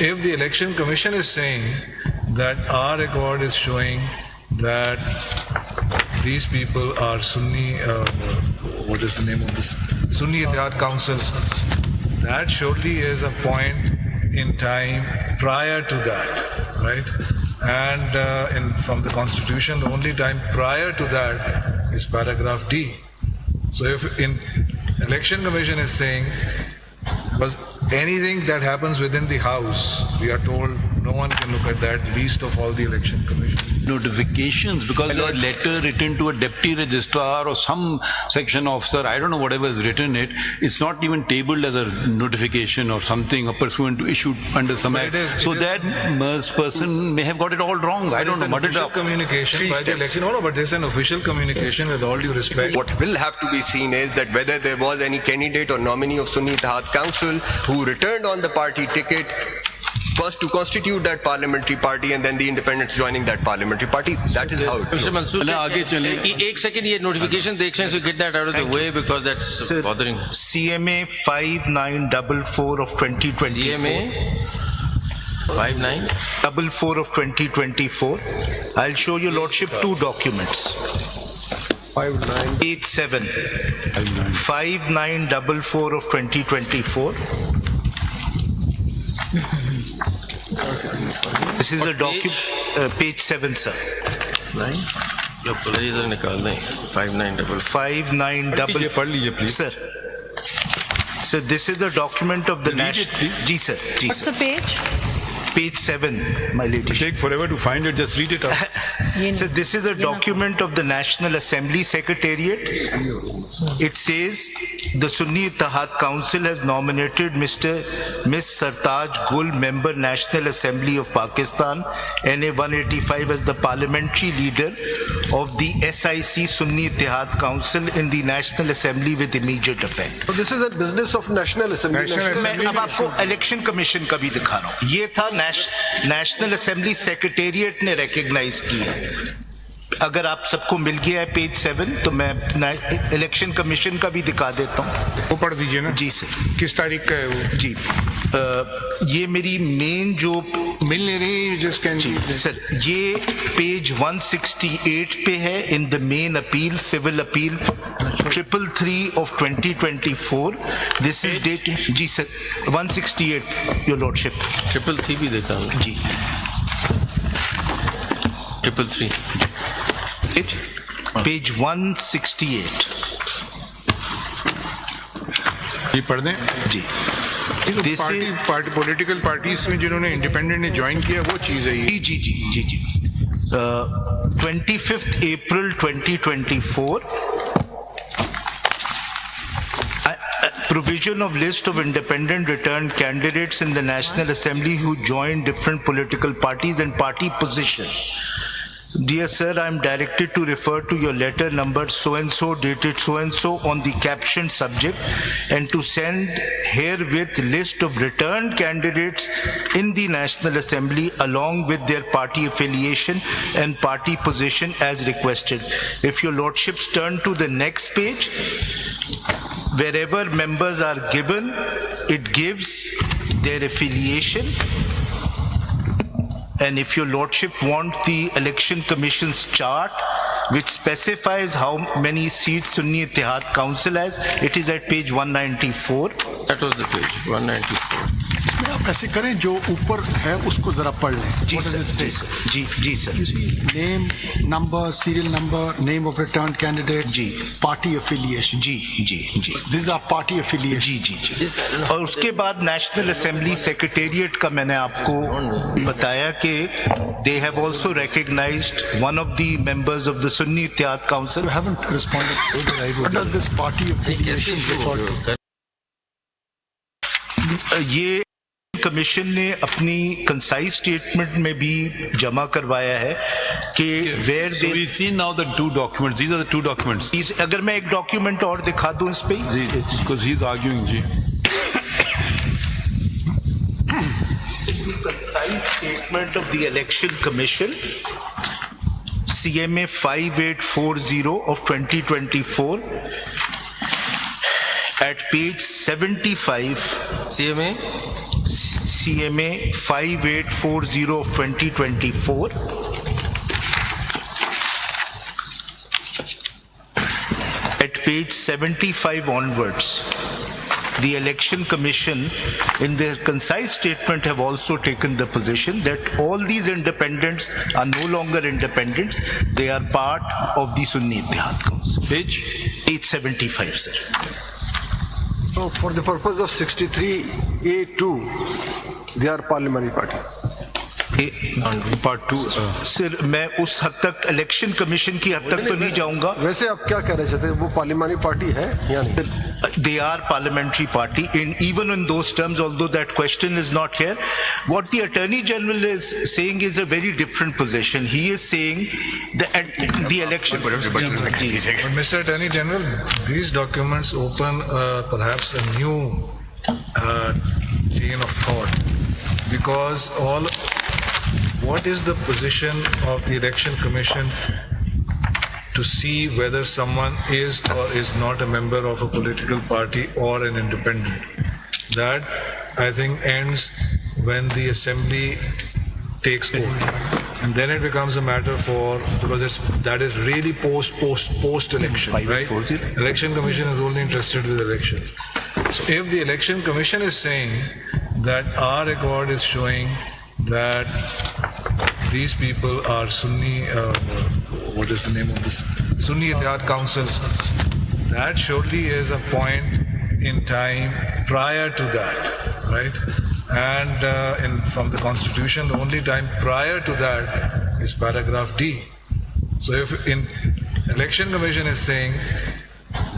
If the Election Commission is saying that our record is showing that these people are Sunni, what is the name of this? Sunni Ittihad Council, that surely is a point in time prior to that, right? And from the Constitution, the only time prior to that is paragraph D. So if in Election Commission is saying, was anything that happens within the house, we are told no one can look at that, least of all the Election Commission. Notifications, because a letter written to a deputy registrar or some section officer, I don't know whatever is written it, it's not even tabled as a notification or something, a pursuant to issued under some act. So that person may have got it all wrong. I don't know. What Official communication by the election. No, but there's an official communication with all due respect. What will have to be seen is that whether there was any candidate or nominee of Sunni Ittihad Council who returned on the party ticket first to constitute that parliamentary party and then the independents joining that parliamentary party. That is how it Mr. goes. Mansoor, एक second ये notification देख लें, so get that out of the way because that's bothering. CMA 5944 of 2024. CMA 5944 of 2024. I'll show your lordship two documents. 5987 5944 of 2024. This is a document, page 7, sir. 9. जो पहले इधर निकाल दें 5944. Sir. So this is the document of the national. Ji sir. Ji What's sir. the page? Page 7, my lady. Take forever to find it, just read it out. So this is a document of the National Assembly Secretariat. It says the Sunni Ittihad Council has nominated Miss Sartaj Gul, member National Assembly of Pakistan, NA 185, as the parliamentary leader of the SIC Sunni Ittihad Council in the National Assembly with immediate effect. So this is a business of National Assembly. मैं अब आपको election commission का भी दिखा रहा हूँ. ये था नेशनल असेंबली सेक्रेटेरिएट ने रिकॉग्नाइज किया. अगर आप सबको मिल गया है पेज 7 तो मैं इलेक्शन कमीशन का भी दिखा देता हूँ. वो पढ़ दीजिए ना. जी सर. किस तारीख का है वो? जी ये मेरी मेन जो मिल नहीं रही जस्ट कैन सर ये पेज 168 पे है in the main appeal civil appeal 333 of 2024. This is dated जी सर 168 योर लॉर्डशिप. 333 भी देखा हूँ. जी 333. पेज 168. ये पढ़ दें. जी पार्टी पॉलिटिकल पार्टीज में जिन्होंने इंडिपेंडेंट ने ज्वाइन किया वो चीज है ये. जी जी जी जी 25th April 2024. Provision of list of independent returned candidates in the National Assembly who joined different political parties and party position. Dear sir, I am directed to refer to your letter number so-and-so dated so-and-so on the captioned subject and to send herewith list of returned candidates in the National Assembly along with their party affiliation and party position as requested. If your lordships turn to the next page, wherever members are given, it gives their affiliation. And if your lordship want the election commission's chart, which specifies how many seats Sunni Ittihad Council has, it is at page 194. That was the page 194. आप ऐसे करें जो ऊपर है उसको जरा पढ़ लें. जी सर. जी sir. You see, name, number, serial number, name of returned candidate, जी. party affiliation. जी. These are party affiliation. जी. और उसके बाद नेशनल असेंबली सेक्रेटेरिएट का मैंने आपको बताया कि they have also recognized one of the members of the Sunni Ittihad Council. You haven't responded. What does this party affiliation refer to? ये कमीशन ने अपनी कंसाइज स्टेटमेंट में भी जमा करवाया है कि where So we've seen now the two documents. These are the two documents. अगर मैं एक डॉक्यूमेंट और दिखा दूं इस पे. जी, because he's arguing. जी. Concise statement of the Election Commission, CMA 5840 of 2024, at page 75. CMA DCMA 5840 of 2024. At page 75 onwards, the Election Commission, in their concise statement, have also taken the position that all these independents are no longer independents. They are part of the Sunni Ittihad Council. Page? 875, sir. So for the purpose of 63A2, they are parliamentary party. Part 2. Sir मैं उस हद तक election commission की हद तक तो नहीं जाऊंगा. वैसे आप क्या कह रहे चाहते हैं, वो पार्लियामेंट्री पार्टी है या नहीं? They are parliamentary party even in those terms, although that question is not here. What the Attorney General is saying is a very different position. He is saying that the election. But Mr. Attorney General, these documents open perhaps a new chain of thought, because what is the position of the Election Commission to see whether someone is or is not a member of a political party or an independent? That, I think, ends when the assembly takes oath. And then it becomes a matter because that is really post-election, right? Election Commission is only interested with elections. So if the Election Commission is saying that our record is showing that these people are Sunni, what is the name of this? Sunni Ittihad Council. That surely is a point in time prior to that, right? And from the Constitution, the only time prior to that is paragraph D. So if in Election Commission is saying,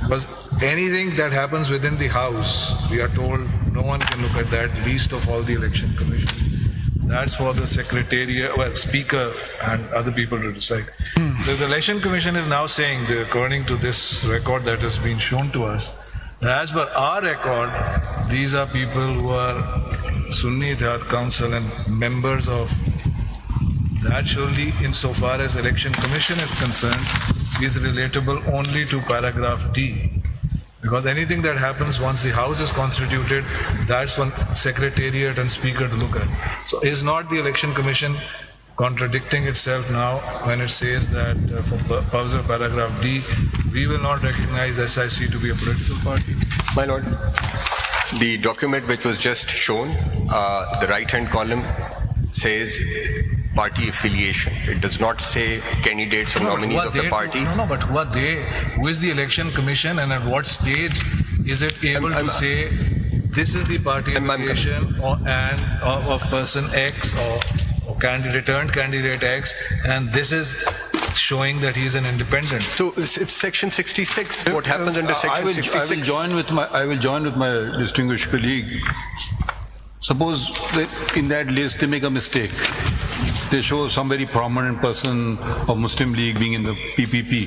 because anything that happens within the House, we are told no one can look at that, least of all the Election Commission. That's for the Speaker and other people to decide. So the Election Commission is now saying, according to this record that has been shown to us, that as per our record, these are people who are Sunni Ittihad Council and members of that. Surely, insofar as Election Commission is concerned, is relatable only to paragraph D. Because anything that happens once the House is constituted, that's for Secretariat and Speaker to look at. So is not the Election Commission contradicting itself now when it says that for purpose of paragraph D, we will not recognize SIC to be a political party? My Lord, the document which was just shown, the right-hand column says party affiliation. It does not say candidates or nominees of the party. No, but who are they? Who is the Election Commission, and at what stage is it able to say this is the party affiliation of person X or returned candidate X, and this is showing that he is an independent? So it's section 66. What happens under section 66? I will join with my distinguished colleague. Suppose that in that list they make a mistake. They show some very prominent person of Muslim League being in the PPP.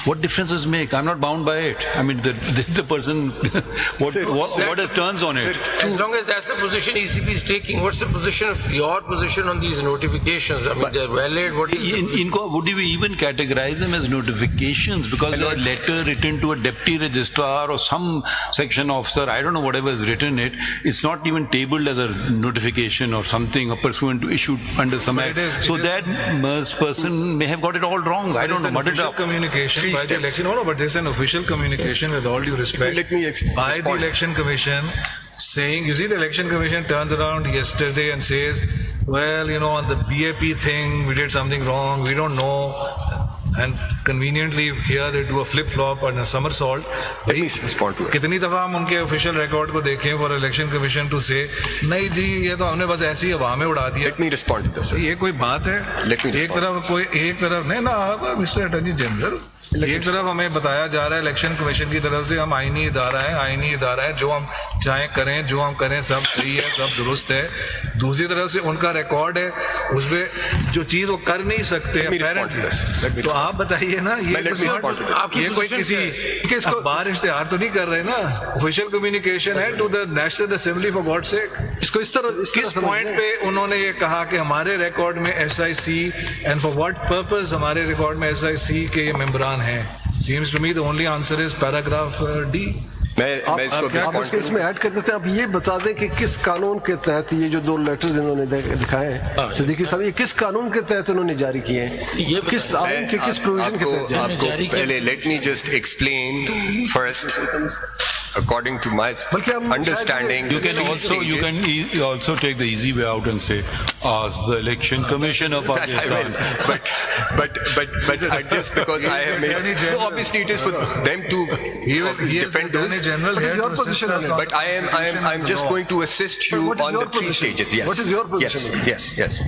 What difference does it make? I'm not bound by it. I mean, the person, what it turns on it. As long as that's the position ECB is taking, what's the position of your position on these notifications? I mean, they're valid. What is would you even categorize them as notifications? Because a letter written to a deputy registrar or some section officer, I don't know whatever is written it, it's not even tabled as a notification or something, a pursuant to issued under some act. So that person may have got it all wrong. I don't know. What official communication by the election. No, but there's an official communication with all due respect Let me by the Election Commission saying, you see, the Election Commission turns around yesterday and says, well, on the BAP thing, we did something wrong, we don't know. And conveniently here they do a flip-flop and a somersault. Let me respond to it. कितनी दफा हम उनके official record को देखें for election commission to से नहीं जी ये तो हमने बस ऐसी हवा में उड़ा दिया. Let me respond to this, sir. ये कोई बात है? Let me respond. एक तरफ नहीं ना मिस्टर अटॉर्नी जनरल, एक तरफ हमें बताया जा रहा है इलेक्शन कमीशन की तरफ से हम आईनी इदारा है, जो हम चाहें करें, जो हम करें सब सही है, सब दुरुस्त है. दूसरी तरफ से उनका रिकॉर्ड है, उसमें जो चीज वो कर नहीं सकते अपेरेंटली. तो आप बताइए ना, ये कोई किसी अखबार इश्तेहार तो नहीं कर रहे ना. ऑफिशियल कम्युनिकेशन है to the national assembly for God sake. इसको इस तरह किस पॉइंट पे उन्होंने ये कहा कि हमारे रिकॉर्ड में SIC and for what purpose हमारे रिकॉर्ड में SIC के ये मेंबरान हैं? Seems to me the only answer is paragraph D. मैं इसको आप इसके इसमें ऐड कर देते हैं, आप ये बता दें कि किस कानून के तहत ये जो 2 लेटर्स इन्होंने दिखाए हैं सिद्दीकी साहब, ये किस कानून के तहत उन्होंने जारी किए हैं, किस आइन के किस प्रोविजन के तहत जारी आपको पहले let me just explain first according to my understanding. You can also take the easy way out and say, ask the Election Commission of Pakistan. But just because I have made, no, obviously it is for them to He is the defend Attorney those. General here your to assist position us on it? on But I'm just going to assist you What is on your the 3 position? stages. Yes. What is your position? Yes.